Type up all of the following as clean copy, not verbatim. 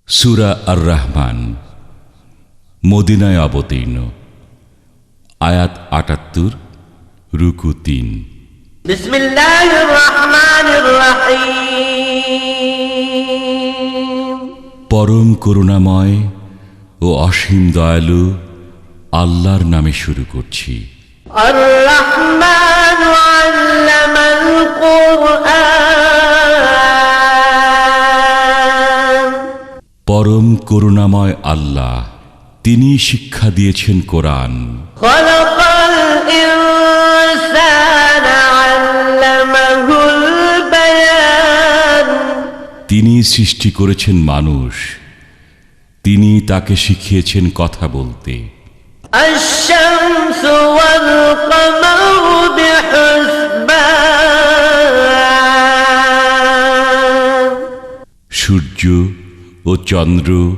সূরা আর রহমান মদিনায় অবতীর্ণ। আয়াত ৭৮, রুকু ৩। বিসমিল্লাহির রহমানির রহিম। পরম করুণাময় ও অসীম দয়ালু আল্লাহর নামে শুরু করছি। আর রহমান আল্লামাল কুরআন। পরম করুণাময় আল্লাহ, তিনি শিক্ষা দিয়েছেন কোরআন। খলাকাল ইনসানা আল্লামাহুল বায়ান। তিনি সৃষ্টি করেছেন মানুষ, তিনি তাকে শিখিয়েছেন কথা বলতে। আশ-শামসু ওয়াল কমারু বিহুসবান। সূর্য ও চন্দ্র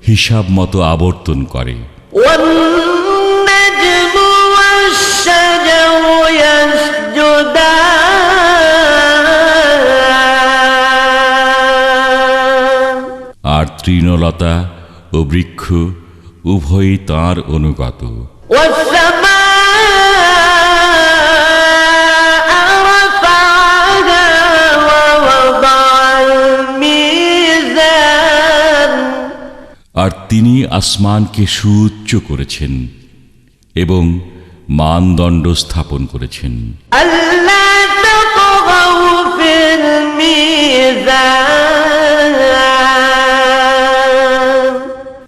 হিসাব মতো আবর্তন করে। ওয়ান-নাজমু ওয়াশ-শাজারু ইয়াসজুদান। আর তৃণলতা ও বৃক্ষ উভয়ই তাঁর অনুগত। ওয়াস-সামাআ রাফা'আহা ওয়া ওয়াদা'আল মিজান। আর তিনি আসমানকে সুউচ্চ করেছেন এবং মানদণ্ড স্থাপন করেছেন। আল্লা তাতগাউ ফিল মিজান।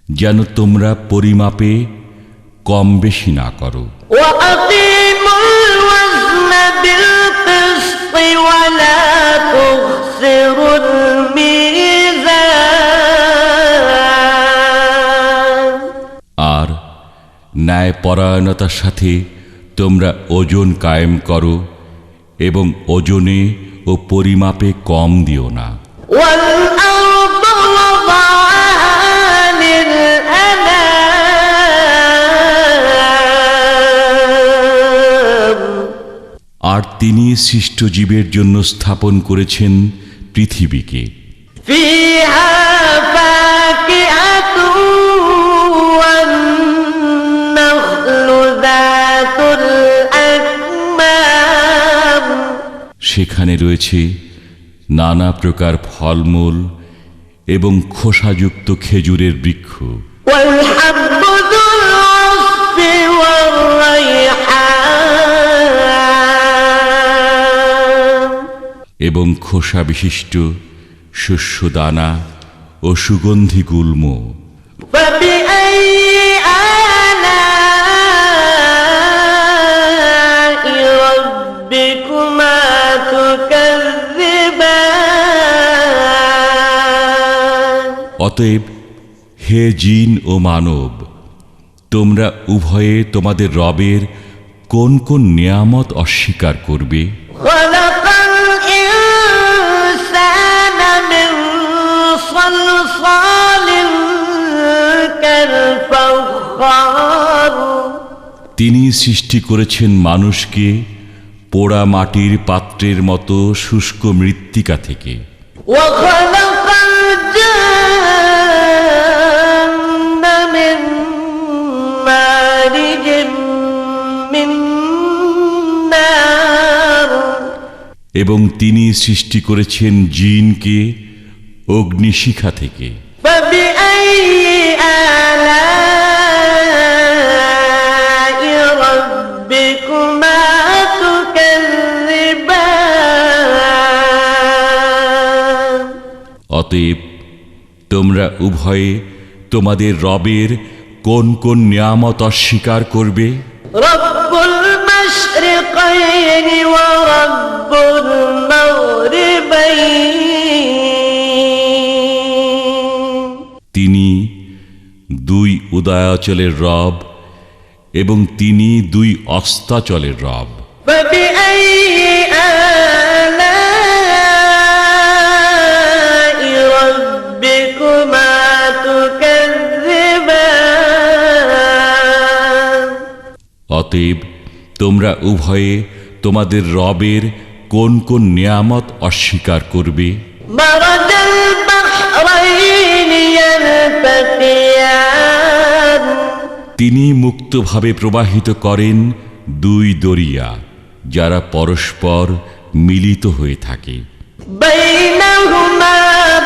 যেন তোমরা পরিমাপে কম বেশি না করো। ওয়া আকিমুল ওয়াজনা বিল কিসতি ওয়া লা তুখসিরুল মিজান। আর ন্যায়পরায়ণতার সাথে তোমরা ওজন কায়েম করো এবং ওজনে ও পরিমাপে কম দিও না। ওয়াল আরদা ওয়াদা'আহা লিল আনাম। আর তিনি সৃষ্ট জীবের জন্য স্থাপন করেছেন পৃথিবীকে। ফিহা ফাকিহাতু ওয়ান নাখলু যাতুল আকমাম। সেখানে রয়েছে নানা প্রকার ফলমূল এবং খোসাযুক্ত খেজুরের বৃক্ষ ওয়াল হাব্বু যুল আসফি ওয়ার রাইহান। এবং খোসা বিশিষ্ট শস্যদানা ও সুগন্ধি গুল্ম। ফাবিআইয়ি আলা'i রাব্বিকুমা তুকাযযিবান। অতএব হে জিন ও মানব, তোমরা উভয়ে তোমাদের রবের কোন কোন নিয়ামত অস্বীকার করবে? খলাকাল ইনসানা মিন সালসালিন কাল ফাখখার। তিনি সৃষ্টি করেছেন মানুষকে পোড়া মাটির পাত্রের মতো শুষ্ক মৃত্তিকা থেকে। ওয়া খলাকাল জান্না মিন মারিজিম মিন নার। এবং তিনি সৃষ্টি করেছেন জিনকে অগ্নিশিখা থেকে। ফাবিআইয়ি আলা'i রাব্বিকুমা তুকাযযিবান। অতএব তোমরা উভয়ে তোমাদের রবের কোন কোন নিয়ামত অস্বীকার করবে? রব্বুল মাশরিকাইনি ওয়া রব্বুল মাগরিবাইন। তিনি দুই উদয়াচলের রব এবং তিনি দুই অস্তাচলের রব। ফাবিআইয়ি আলা'i রাব্বিকুমা তুকাযযিবান। অতএব তোমরা উভয়ে তোমাদের রবের কোন কোন নিয়ামত অস্বীকার করবে? মারাজাল বাহরাইনি ইয়াল يبغيان তিনি মুক্তভাবে প্রবাহিত করেন দুই দরিয়া যারা পরস্পর মিলিত হয়ে থাকে بينهما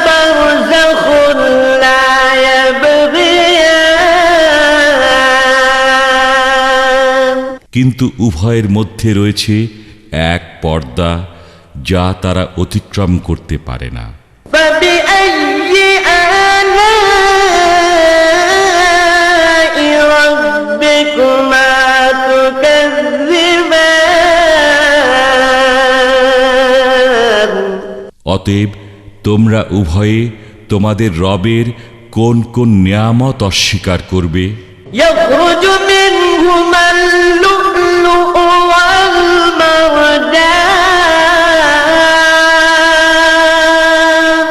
برزخ لا يبغيان কিন্তু উভয়ের মধ্যে রয়েছে এক পর্দা যা তারা অতিক্রম করতে পারে না فبأي آلاء ربكما تكذبان অতএব তোমরা উভয়ে তোমাদের রবের কোন কোন নিয়ামত অস্বীকার করবে يخرج منهما اللؤلؤ والمرجان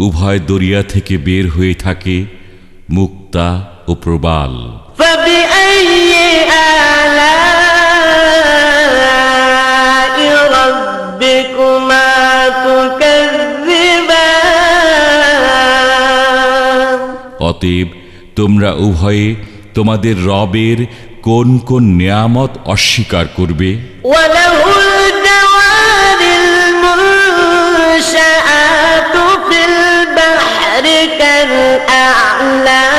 উভয় দরিয়া থেকে বের হয়ে থাকে মুক্তা ও প্রবাল فبأي آلاء ربكما تكذبان অতএব তোমরা উভয়ে তোমাদের রবের কোন কোন নিয়ামত অস্বীকার করবে وله الجوار المنشآت في البحر كالأعلام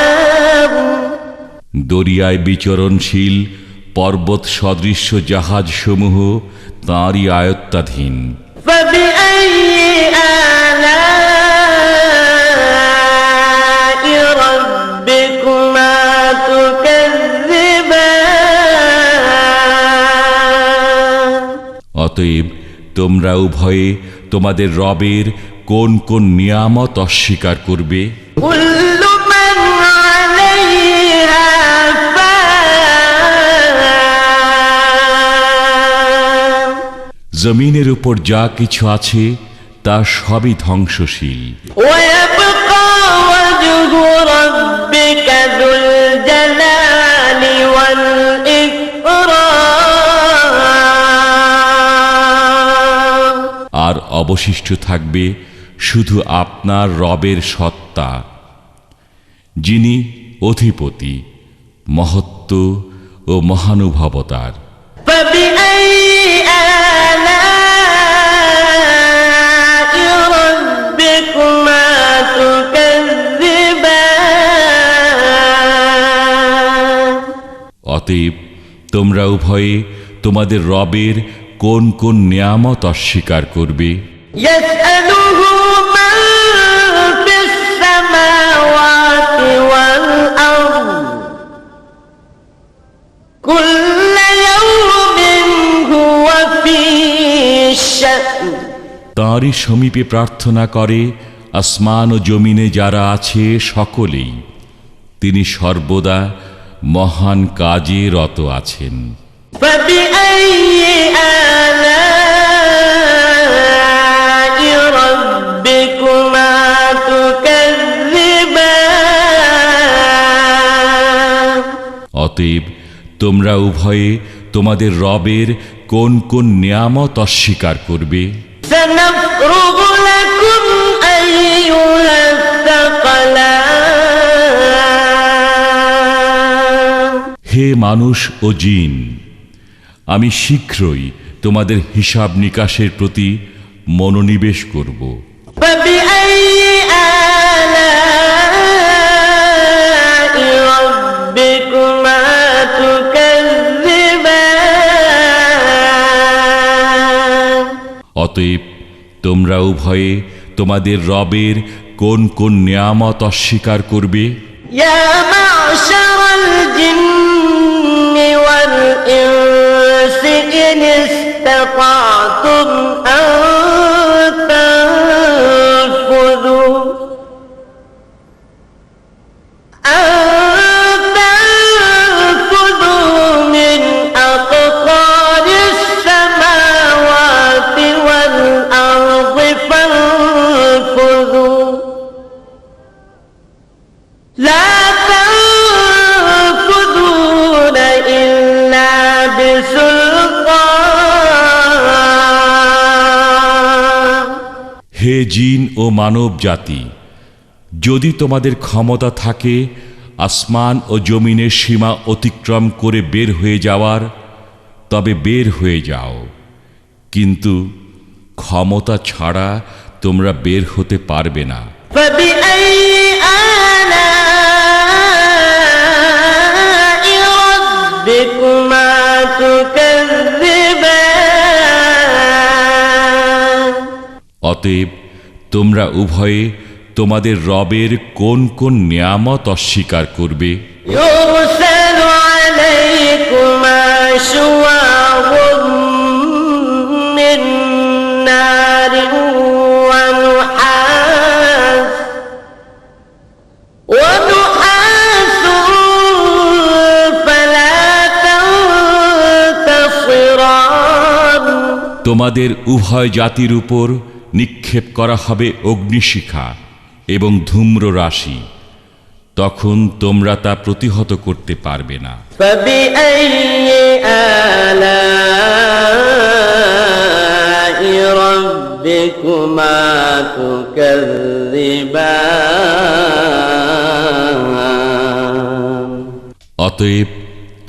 দরিয়ায় বিচরণশীল পর্বত সদৃশ্য জাহাজসমূহ তাঁরই আয়ত্তাধীন فبأي آلاء ربكما تكذبان অতএব তোমরা উভয়ে তোমাদের রবের কোন কোন নিয়ামত অস্বীকার করবে كل من عليها فان জমিনের উপর যা কিছু আছে তা সবই ধ্বংসশীল ويبقى وجه ربك ذو الجلال والإكرام আর অবশিষ্ট থাকবে শুধু আপনার রবের সত্তা যিনি অধিপতি মহত্ব ও মহানুভবতার فبأي آلاء ربكما تكذبان অতএব তোমরা উভয়ে তোমাদের রবের কোন কোন নিয়ামত অস্বীকার করবে يسأله من في السماوات والأرض كل يوم هو في شأن তাঁরই সমীপে প্রার্থনা করে আসমান ও জমিনে যারা আছে সকলেই তিনি সর্বদা মহান কাজে রত আছেন فبأي آلاء ربكما تكذبان অতএব তোমরা উভয়ে তোমাদের রবের কোন কোন নিয়ামত অস্বীকার করবে سنفرغ لكم أيها الثقلان হে মানুষ ও জিন আমি শীঘ্রই তোমাদের হিসাব নিকাশের প্রতি মনোনিবেশ করব فبأي آلاء ربكما تكذبان অতএব তোমরা উভয়ে তোমাদের রবের কোন কোন নিয়ামত অস্বীকার করবে يا معشر الجن والإنس إن استطعتم أن تنفذوا من أقطار السماوات والأرض فانفذوا لا تنفذون إلا بسلطان হে জিন ও মানব জাতি যদি তোমাদের ক্ষমতা থাকে আসমান ও জমিনের সীমা অতিক্রম করে বের হয়ে যাওয়ার, তবে বের হয়ে যাও, কিন্তু ক্ষমতা ছাড়া তোমরা বের হতে পারবে না। فبأي آلاء ربكما تكذبان অতএব তোমরা উভয়ে তোমাদের রবের কোন কোন নিয়ামত অস্বীকার করবে? يرسل عليكما شواظ من نار ونحاس فلا تنتصران তোমাদের উভয় জাতির উপর নিক্ষেপ করা হবে অগ্নিশিখা এবং ধূম্র রাশি, তখন তোমরা তা প্রতিহত করতে পারবে না। فبأي آلاء ربكما تكذبان অতএব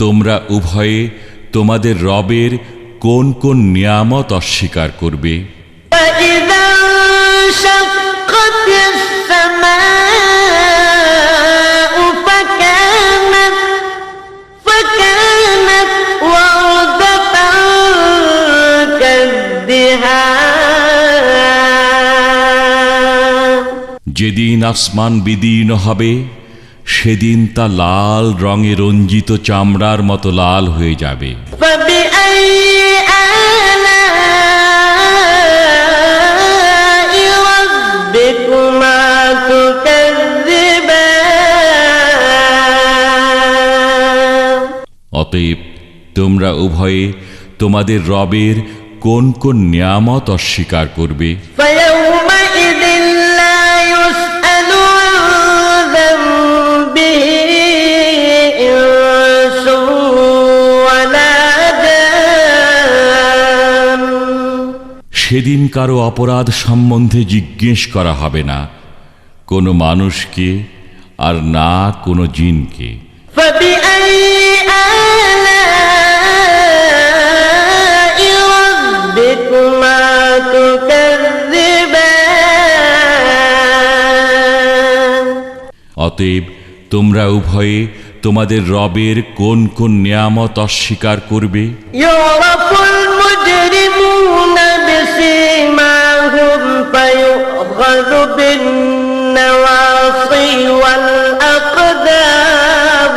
তোমরা উভয়ে তোমাদের রবের কোন কোন নিয়ামত অস্বীকার করবে? فإذا انشقت السماء فكانت وردة كالدهان যেদিন আসমান বিদীর্ণ হবে, সেদিন তা লাল রঙে রঞ্জিত চামড়ার মতো লাল হয়ে যাবে। فبأي آلاء ربكما تكذبان অতএব তোমরা উভয়ে তোমাদের রবের কোন কোন নিয়ামত অস্বীকার করবে? فيومئذ لا يسأل عن ذنبه إنس ولا جان সেদিন কারো অপরাধ সম্বন্ধে জিজ্ঞেস করা হবে না, কোনো মানুষকে আর না কোনো জিনকে। فبأي آلاء ربكما تكذبان অতএব তোমরা উভয়ে তোমাদের রবের কোন কোন নিয়ামত অস্বীকার করবে? يعرف المجرمون بسيماهم فيؤخذ بالنواصي والأقدام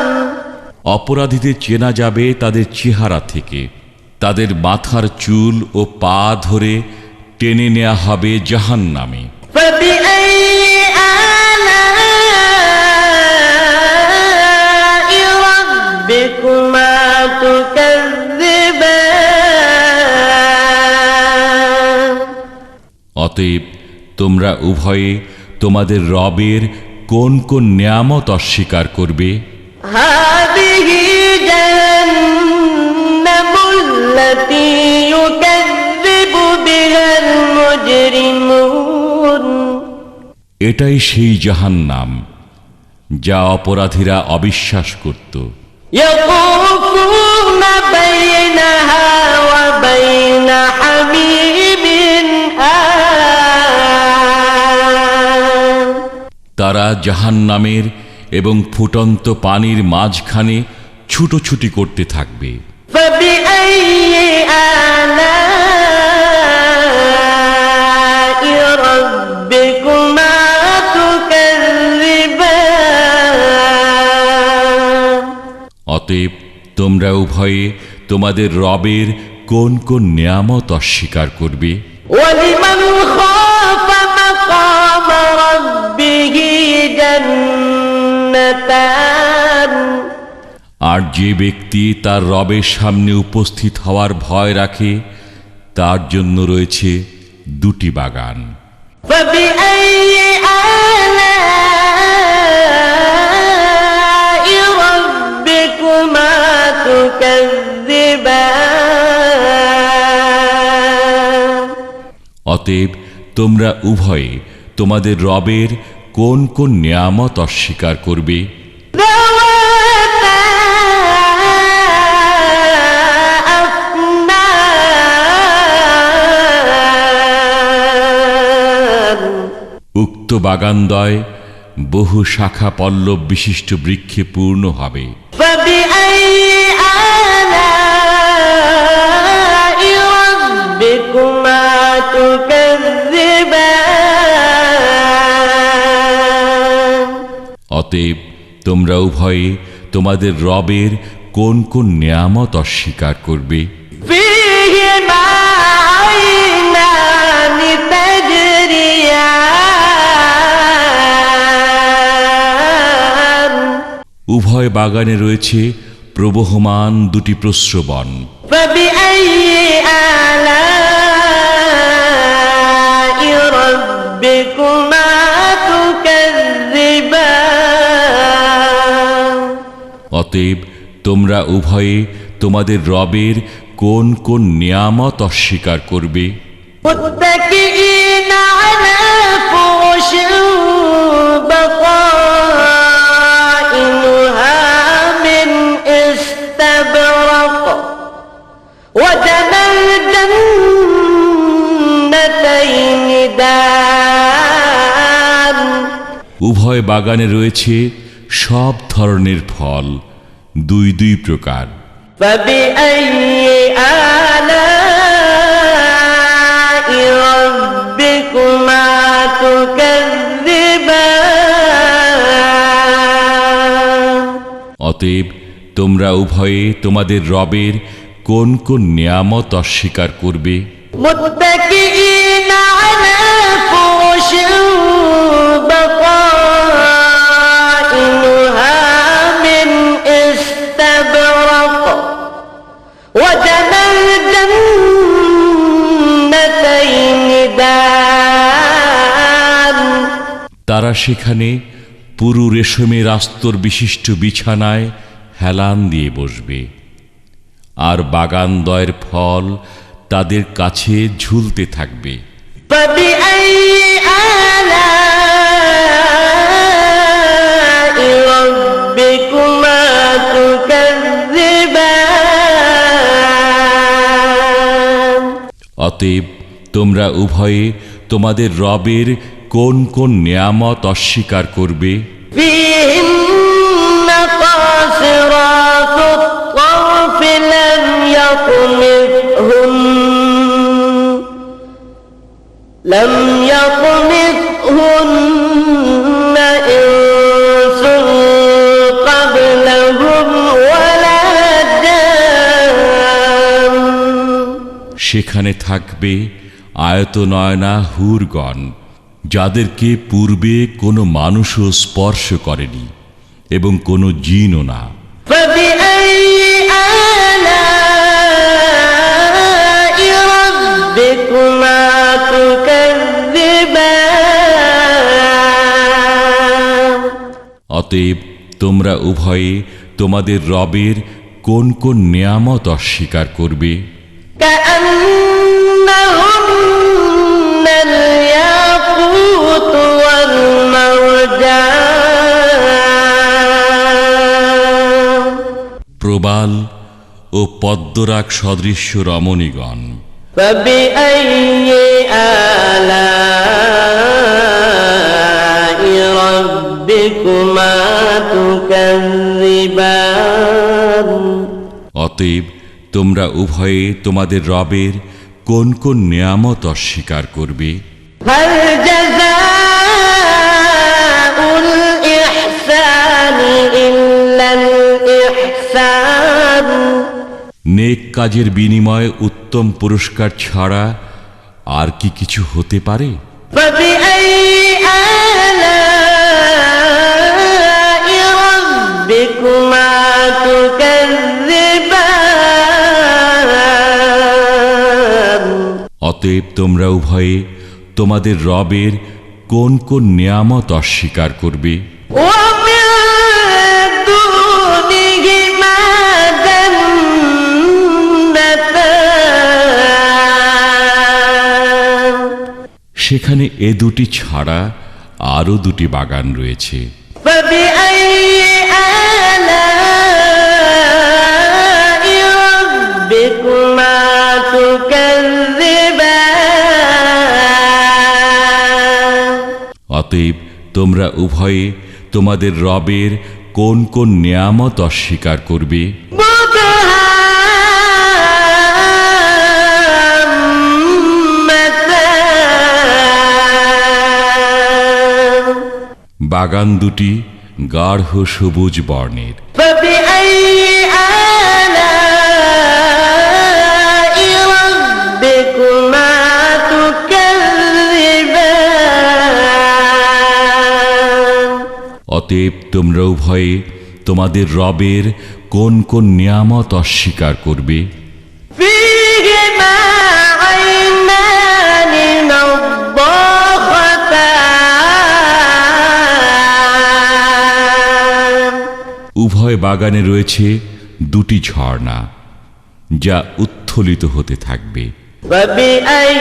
অপরাধীদের চেনা যাবে তাদের চেহারা থেকে, তাদের মাথার চুল ও পা ধরে টেনে নেওয়া হবে জাহান্নামে। فبأي آلاء ربكما تكذبان অতএব তোমরা উভয়ে তোমাদের রবের কোন কোন নিয়ামত অস্বীকার করবে? هذه جهنم التي يكذب بها المجرمون এটাই সেই জাহান্নাম যা অপরাধীরা অবিশ্বাস করত। يطوفون بينها وبين حميم آن তারা জাহান্নামের এবং ফুটন্ত পানির মাঝখানে ছুটোছুটি করতে থাকবে। فبأي آلاء ربكما تكذبان অতএব তোমরা উভয়ে তোমাদের রবের কোন কোন নিয়ামত অস্বীকার করবে? ولمن خاف مقام ربه جنتان আর যে ব্যক্তি তার রবের সামনে উপস্থিত হওয়ার ভয় রাখে, তার জন্য রয়েছে দুটি বাগান। فبأي آلاء ربكما تكذبان অতএব তোমরা উভয়ে তোমাদের রবের কোন কোন নিয়ামত অস্বীকার করবে? ذواتا أفنان উক্ত বাগানদ্বয় বহু শাখা পল্লব বিশিষ্ট বৃক্ষে পূর্ণ হবে। فبأي آلاء ربكما تكذبان অতএব তোমরা উভয়ে তোমাদের রবের কোন কোন নিয়ামত অস্বীকার করবে? فيهما عينان تجريان উভয় বাগানে রয়েছে প্রবহমান দুটি প্রস্রবণ। فبأي آلاء ربكما تكذبان অতএব তোমরা উভয়ে তোমাদের রবের কোন কোন নিয়ামত অস্বীকার করবে? متكئين على فرش بطائنها من استبرق وجنى الجنتين دان উভয় বাগানে রয়েছে সব ধরনের ফল, দুই দুই প্রকার। فبأي آلاء ربكما تكذبان অতএব তোমরা উভয়ে তোমাদের রবের কোন কোন নিয়ামত অস্বীকার করবে? متكئين على فرش بطائنها من استبرق وجنى الجنتين دان তারা সেখানে পুরু রেশমের আস্তর বিশিষ্ট বিছানায় হেলান দিয়ে বসবে, আর বাগানদ্বয়ের ফল তাদের কাছে ঝুলতে থাকবে। فبأي آلاء ربكما تكذبان অতএব তোমরা উভয়ে তোমাদের রবের কোন কোন নিয়ামত অস্বীকার করবে? فيهن قاصرات الطرف لم يطمثهن إنس قبلهم ولا جان সেখানে থাকবে আয়তনয়না হুরগণ, যাদেরকে পূর্বে কোনো মানুষও স্পর্শ করেনি এবং কোনো জিনও না। فبأي آلاء ربكما تكذبان অতএব তোমরা উভয়ে তোমাদের রবের কোন কোন নিয়ামত অস্বীকার করবে? كأنهن الياقوت والمرجان প্রবাল ও পদ্মরাগ সদৃশ্য রমণীগণ। فبأي آلاء ربكما تكذبان অতএব তোমরা উভয়ে তোমাদের রবের কোন কোন নিয়ামত অস্বীকার করবে? هل جزاء الإحسان إلا الإحسان নেক কাজের বিনিময়ে উত্তম পুরস্কার ছাড়া আর কি কিছু হতে পারে? فبأي آلاء ربكما تكذبان অতএব তোমরা উভয়ে তোমাদের রবের কোন কোন নিয়ামত অস্বীকার করবে? ومن دونهما جنتان সেখানে এ দুটি ছাড়া আরও দুটি বাগান রয়েছে। فبأي آلاء ربكما تكذبان অতএব তোমরা উভয়ে তোমাদের রবের কোন কোন নিয়ামত অস্বীকার করবে? مدهامتان বাগান দুটি গাঢ় সবুজ বর্ণের। فبأي آلاء ربكما تكذبان অতএব তোমরা উভয়ে তোমাদের রবের কোন কোন নিয়ামত অস্বীকার করবে? فيهما عينان نضاختان উভয় বাগানে রয়েছে দুটি ঝর্ণা, যা উত্থলিত হতে থাকবে। فبأي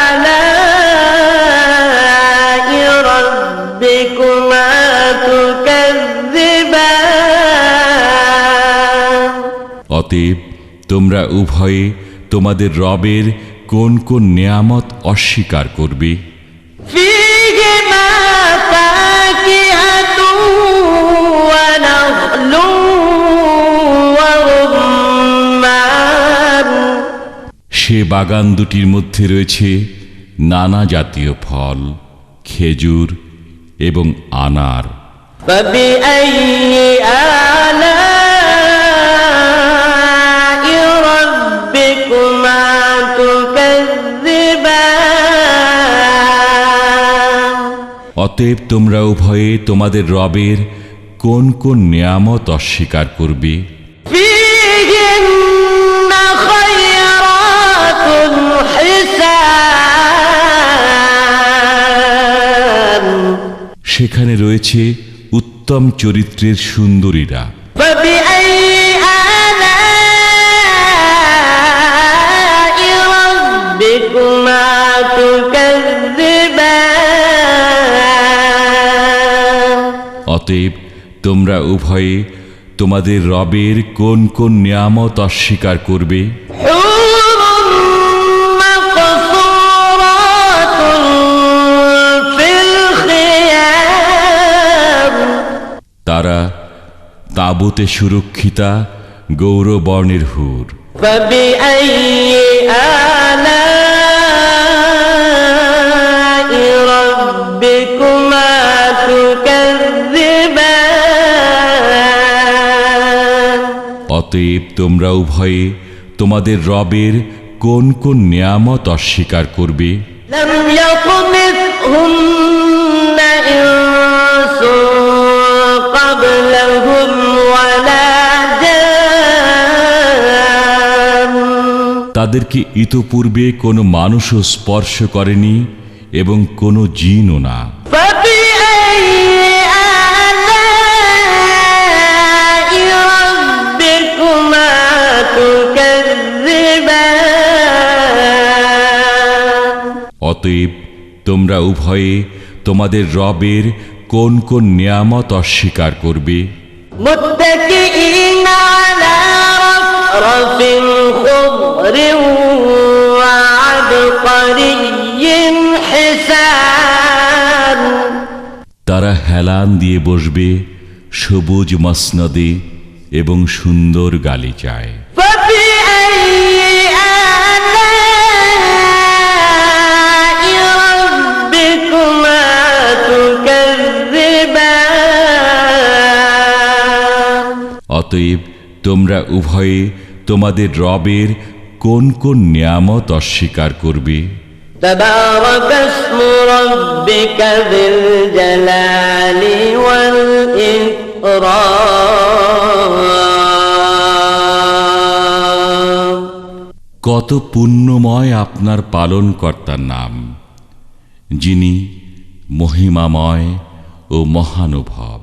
آلاء ربكما تكذبان অতএব তোমরা উভয়ে তোমাদের রবের কোন কোন নিয়ামত অস্বীকার করবে? فيهما فاكهة ونخل ورمان সে বাগান দুটির মধ্যে রয়েছে নানা জাতীয় ফল, খেজুর এবং আনার। فبأي آلاء ربكما تكذبان অতএব তোমরা উভয়ে তোমাদের রবের কোন কোন নিয়ামত অস্বীকার করবে? فيهن خيرات حسان সেখানে রয়েছে উত্তম চরিত্রের সুন্দরীরা। فبأي آلاء ربكما تكذبان অতএব তোমরা উভয়ে তোমাদের রবের কোন কোন নিয়ামত অস্বীকার করবে? حور مقصورات في الخيام তারা তাঁবুতে সুরক্ষিতা গৌরবর্ণের হুর। فبأي آلاء ربكما تكذبان অতএব তোমরা উভয়ে তোমাদের রবের কোন কোন নিয়ামত অস্বীকার করবে? لم يطمثهن إنس قبلهم ولا جان তাদেরকে ইতপূর্বে কোনো মানুষও স্পর্শ করেনি এবং কোনো জিনও না। فبأي آلاء ربكما تكذبان অতএব তোমরা উভয়ে তোমাদের রবের কোন কোন নিয়ামত অস্বীকার করবে? متكئين على رفرف خضر وعبقري حسان তারা হেলান দিয়ে বসবে সবুজ মসনদে এবং সুন্দর গালিচায়। فبأي آلاء ربكما تكذبان অতএব তোমরা উভয়ে তোমাদের রবের কোন কোন নিয়ামত অস্বীকার করবে? تبارك اسم ربك ذي الجلال والإكرام কত পুণ্যময় আপনার পালনকর্তার নাম, যিনি মহিমাময় ও মহানুভব।